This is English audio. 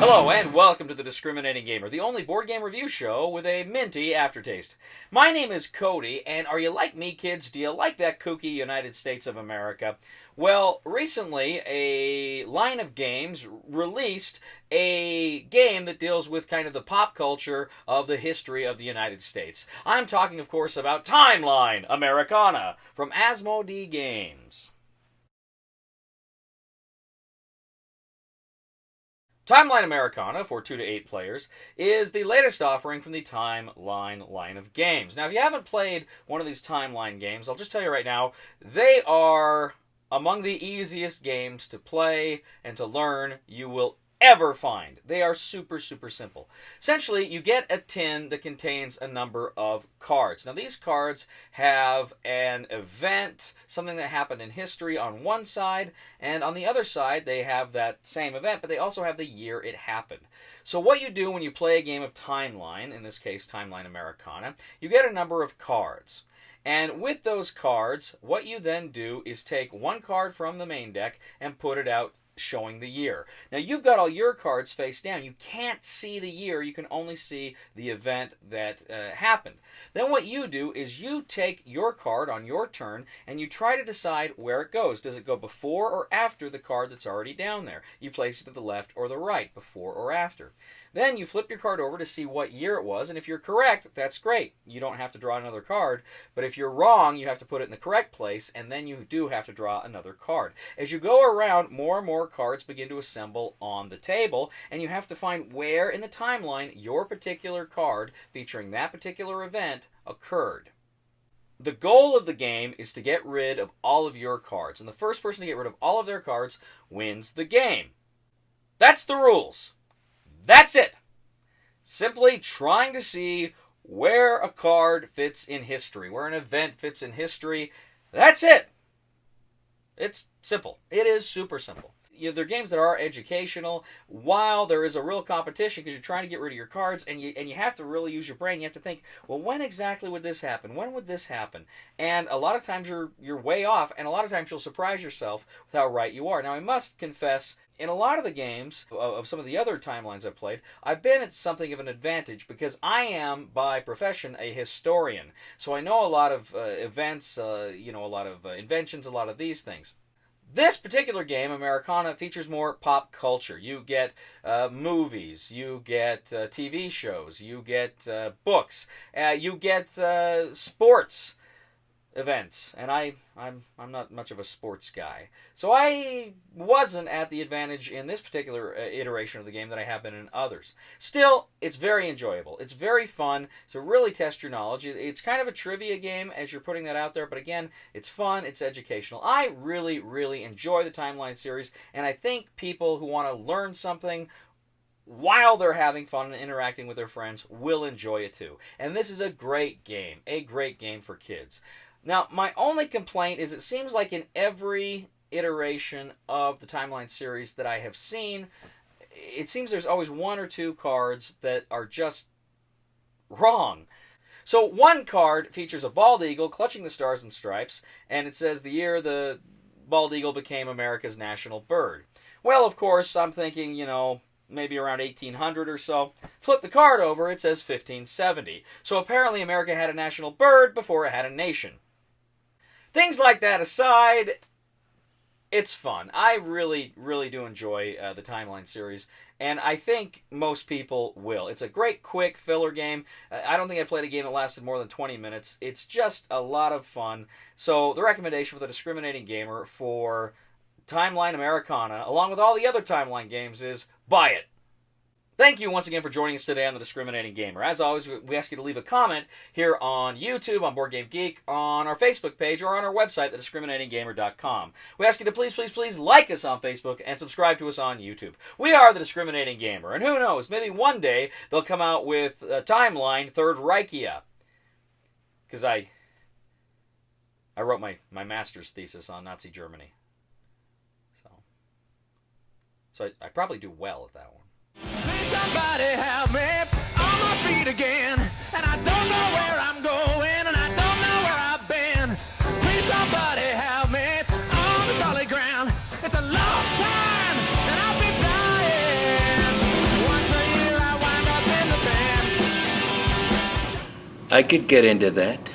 Hello and welcome to The Discriminating Gamer, the only board game review show with a minty aftertaste. My name is Cody, and are you like me, kids? Do you like that kooky United States of America? Well, recently a line of games released a game that deals with kind of the pop culture of the history of the United States. I'm talking, of course, about Timeline Americana from Asmodee Games. Timeline Americana, for 2 to 8 players, is the latest offering from the Timeline line of games. Now, if you haven't played one of these Timeline games, I'll just tell you right now, they are among the easiest games to play and to learn you will ever find. They are super, super simple. Essentially, you get a tin that contains a number of cards. Now, these cards have an event, something that happened in history on one side, and on the other side, they have that same event, but they also have the year it happened. So what you do when you play a game of Timeline, in this case, Timeline Americana, you get a number of cards. And with those cards, what you then do is take one card from the main deck and put it out showing the year. Now, you've got all your cards face down. You can't see the year. You can only see the event that happened. Then what you do is you take your card on your turn and you try to decide where it goes. Does it go before or after the card that's already down there? You place it to the left or the right, before or after. Then you flip your card over to see what year it was, and if you're correct, that's great. You don't have to draw another card, but if you're wrong, you have to put it in the correct place, and then you do have to draw another card. As you go around, more and more cards begin to assemble on the table, and you have to find where in the timeline your particular card featuring that particular event occurred. The goal of the game is to get rid of all of your cards, and the first person to get rid of all of their cards wins the game. That's the rules. That's it. Simply trying to see where a card fits in history, where an event fits in history. That's it. It's simple. It is super simple. They're games that are educational, while there is a real competition because you're trying to get rid of your cards, and you have to really use your brain. You have to think, well, when exactly would this happen? When would this happen? And a lot of times you're way off, and a lot of times you'll surprise yourself with how right you are. Now, I must confess, in a lot of the games of some of the other timelines I've played, I've been at something of an advantage because I am, by profession, a historian. So I know a lot of events, a lot of inventions, a lot of these things. This particular game, Americana, features more pop culture. You get movies, you get TV shows, you get books, you get sports events, and I'm not much of a sports guy, so I wasn't at the advantage in this particular iteration of the game that I have been in others. Still, it's very enjoyable. It's very fun to really test your knowledge. It's kind of a trivia game as you're putting that out there, but again, it's fun, it's educational. I really, really enjoy the Timeline series, and I think people who want to learn something while they're having fun and interacting with their friends will enjoy it too. And this is a great game for kids. Now, my only complaint is it seems like in every iteration of the Timeline series that I have seen, it seems there's always one or two cards that are just wrong. So one card features a bald eagle clutching the stars and stripes, and it says the year the bald eagle became America's national bird. Well, of course, I'm thinking, maybe around 1800 or so. Flip the card over, it says 1570. So apparently America had a national bird before it had a nation. Things like that aside, it's fun. I really, really do enjoy the Timeline series, and I think most people will. It's a great, quick filler game. I don't think I played a game that lasted more than 20 minutes. It's just a lot of fun. So the recommendation for the discriminating gamer for Timeline Americana, along with all the other Timeline games, is buy it. Thank you once again for joining us today on The Discriminating Gamer. As always, we ask you to leave a comment here on YouTube, on Board Game Geek, on our Facebook page, or on our website, thediscriminatinggamer.com. We ask you to please, please, please like us on Facebook and subscribe to us on YouTube. We are The Discriminating Gamer, and who knows, maybe one day they'll come out with Timeline Third Reichia. Because I wrote my master's thesis on Nazi Germany. So I probably do well at that one. Somebody help me on my feet again, and I don't know where I'm going, and I don't know where I've been. Please somebody help me on the solid ground. It's a long time, and I'll be dying. I could get into that.